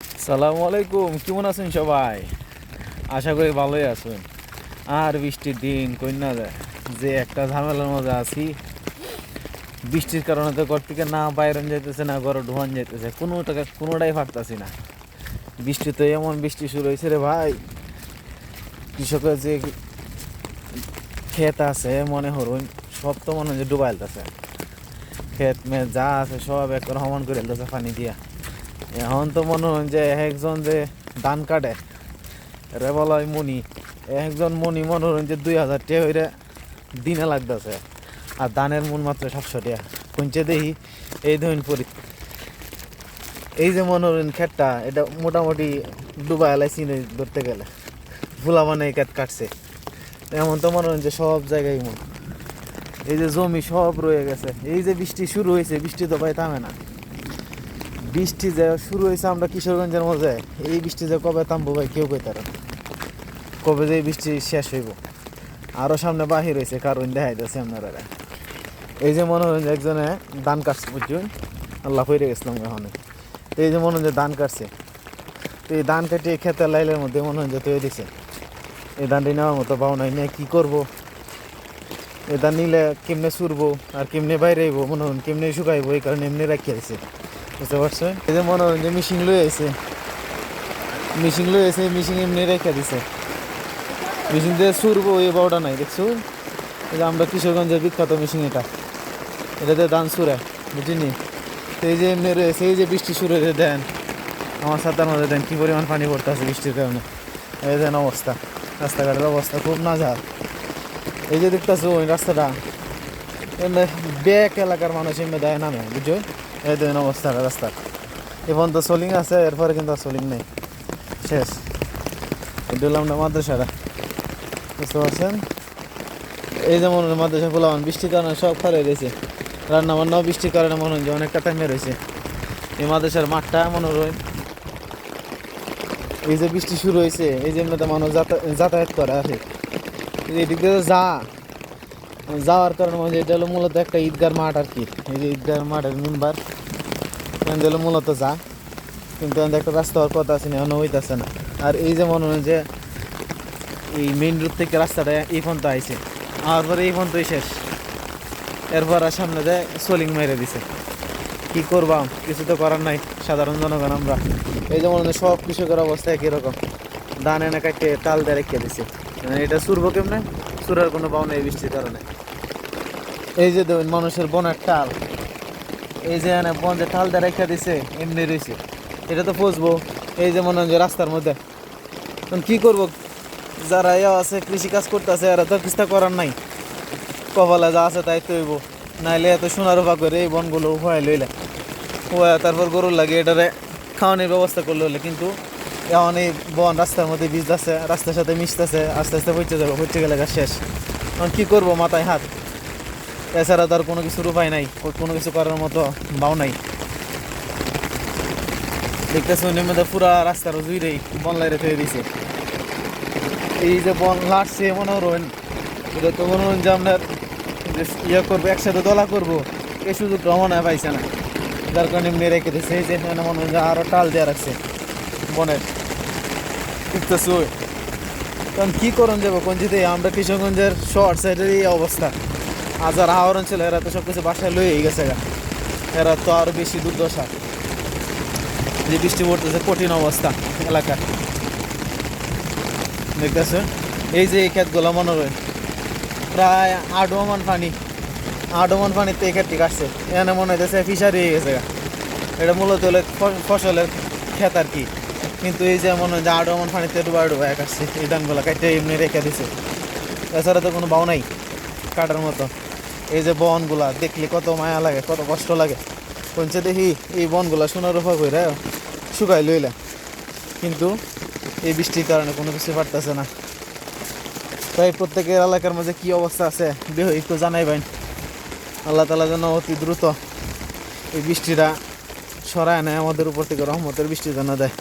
সালামু আলাইকুম, কেমন আছেন সবাই? আশা করি ভালোই আছেন। আর বৃষ্টির দিন কন্যা যায় যে একটা ঝামেলার মধ্যে আছি। বৃষ্টির কারণে তো ঘর থেকে না বাইরন যাইতেছে, না ঘরে ঢোয়ান যাইতেছে, কোনোটাই পারতাছি না। বৃষ্টি তো এমন বৃষ্টি শুরু হয়েছে রে ভাই, কৃষকের যে ক্ষেত আছে মনে হরুন সব তো মনে হয় যে ডুবাইলতেছে। ক্ষেত মেয়ে যা আছে সব একবার সমান করে এলতেছে পানি দিয়া। এখন তো মনে হয় যে একজন যে ধান কাটে রে বলা হয় মনি, একজন মনি মনে হয় যে 2000 টাকা হইরে দিনে লাগতেছে। আর ধানের মন মাত্র 700 টাকা। কোনছে দেখি এই ধরুন এই যে মনে হয় ক্ষেতটা এটা মোটামুটি ডুবা এলাইছি ধরতে গেলে ভুলা মানে এই ক্ষেত কাটছে। এমন তো মনে হয় যে সব জায়গায় মন এই যে জমি সব রয়ে গেছে। এই যে বৃষ্টি শুরু হয়েছে, বৃষ্টি তো ভাই থামে না। বৃষ্টি যে শুরু হয়েছে আমরা কিশোরগঞ্জের মধ্যে, এই বৃষ্টি যে কবে থামবো ভাই কেউ কইতে পারে না। কবে যে এই বৃষ্টি শেষ হইব আরও সামনে বাহির হয়েছে কারণ দেখাই দিয়েছে আপনারা। এই যে মনে হয় যে একজনে ধান কাটছে বুঝছেন, আল্লাহ ফিরে গেছিলাম ওখানে। তো এই যে মনে হয় যে ধান কাটছে, তো এই ধান কাটিয়ে খেতের লাইলের মধ্যে মনে হয় যে তৈরি দিছে। এই ধানটি নেওয়ার মতো পাও নাই, নিয়ে কী করবো? এই ধান নিলে কেমনে চুরবো আর কেমনে বাইরে আইবো, মনে হয় কেমনে শুকাইবো, এই কারণে এমনি রাখিয়ে দিছে। বুঝতে পারছো? এই যে মনে হয় যে মেশিন লয়ে এসে মেশিন এমনি রেখে দিছে। মেশিন দিয়ে চুরবো এই বাউটা নাই, দেখছো? এই যে আমরা কিশোরগঞ্জের বিখ্যাত মেশিন এটাতে ধান চুরে, বুঝিনি? তো এই যে এমনি রয়েছে, এই যে বৃষ্টি শুরু হয়ে দেন আমার ছাতার মধ্যে দেন কী পরিমাণ পানি পড়তে আছে বৃষ্টির কারণে। এই দেন অবস্থা, রাস্তাঘাটের অবস্থা খুব নাজার। এই যে দেখতেছো ওই রাস্তাটা এমনি ব্যাক এলাকার মানুষ এমনি দেয় নামে, বুঝছো? এই দেন অবস্থাটা রাস্তার এখন তো সোলিং আছে, এরপরে কিন্তু আর সোলিং নেই, শেষ। এটা হলাম না মাদ্রাসাটা, বুঝতে পারছেন? এই যেমন মাদ্রাসা খোলাম বৃষ্টির কারণে সব খারাপ রয়েছে। রান্না বান্নাও বৃষ্টির কারণে মনে হয় যে অনেকটা টাইমে রয়েছে। এই মাদ্রাসার মাঠটা মনে হয় এই যে বৃষ্টি শুরু হয়েছে এই যে এমনিতে মানুষ যাতায়াত করে আসে এদিক দিয়ে যাওয়ার কারণে মানে এটা হলো মূলত একটা ঈদগার মাঠ আর কি। এই যে ঈদগার মাঠের মেম্বার হলো মূলত যা, কিন্তু একটা রাস্তা হওয়ার কথা আছে না, হইতেছে না। আর এই যে মনে হয় যে এই মেইন রোড থেকে রাস্তাটা এই পর্যন্ত আইছে, আর পরে এই পর্যন্তই শেষ। এরপর আর সামনে দেয় সোলিং মেরে দিছে। কি করবাম, কিছু তো করার নাই, সাধারণ জনগণ আমরা। এই যে মনে হয় সব কৃষকের অবস্থা একই রকম, ধান এনে কাটতে টাল দিয়ে রেখে দিছে। এটা চুরবো কেমনে? চুরার কোনো পাও নেই বৃষ্টির কারণে। এই যে দেখুন মানুষের বনের টাল, এই যে এনে বন যে টাল দিয়ে রেখে দিছে এমনি রয়েছে, এটা তো ফসবো। এই যে মনে হয় যে রাস্তার মধ্যে কি করব, যারা আছে কৃষিকাজ করতেছে এরা তো কিছু করার নাই, কপালে যা আছে তাই তৈব। নাইলে এত সোনার উপা করে এই বনগুলো হয়ে লইলে তারপর গরুর লাগে এটারে খাওয়ানোর ব্যবস্থা করলে হলে, কিন্তু এখন এই বন রাস্তার মধ্যে ভিজতেছে, রাস্তার সাথে মিশতেছে, আস্তে আস্তে পচে যাবে, পচে গেলে শেষ। এখন কী করবো, মাথায় হাত, এছাড়া তার কোনো কিছুর উপায় নাই, কোনো কিছু করার মতো বাও নাই। দেখতেছি উনির মধ্যে পুরা রাস্তার জুইরেই বন লাইরে থয়ে দিছে। এই যে বন লাটছে মনে হন এটা তো মনে হন যে আপনার ইয়ে করবো, একসাথে দলা করবো, এই সুযোগটা মনে হয় পাইছে না, যার কারণে এমনি রেখে দিচ্ছে। এই যে মনে হয় যে আরও টাল দেওয়া রাখছে বনের, দেখতেছি ওই। কারণ কী করুন যাবো কোন যেতে, আমরা কিশোরগঞ্জের শহর সাইডের এই অবস্থা। আর যারা হাওড় অঞ্চলে এরা তো সব কিছু বাসায় লয়েই গেছে, এরা তো আরও বেশি দুর্দশা। যে বৃষ্টি পড়তেছে কঠিন অবস্থা এলাকার, দেখতেছে। এই যে এই ক্ষেতগুলো মনে হয় প্রায় 8 ওমান পানিতে এই ক্ষেতটি কাটছে। এখানে মনে হইতেছে ফিশারি হয়ে গেছে, এটা মূলত হলে ফসলের ক্ষেত আর কি। কিন্তু এই যে মনে হয় যে 8 ওমান পানিতে ডুবাই কাটছে, এই ধানগুলো কাটতে এমনি রেখে দিছে, এছাড়া তো কোনো বাও নাই কাটার মতো। এই যে বনগুলা দেখলে কত মায়া লাগে, কত কষ্ট লাগে। কোনছে দেখি এই বনগুলা সোনার উপা করে শুকাই লইলে, কিন্তু এই বৃষ্টির কারণে কোনো কিছু পারতেছে না। তাই প্রত্যেকের এলাকার মাঝে কি অবস্থা আছে দেহ একটু জানাইবেন। আল্লাহ তাআলা যেন অতি দ্রুত এই বৃষ্টিটা সরায় নেয়, আমাদের উপর থেকে রহমতের বৃষ্টি যেন দেয়।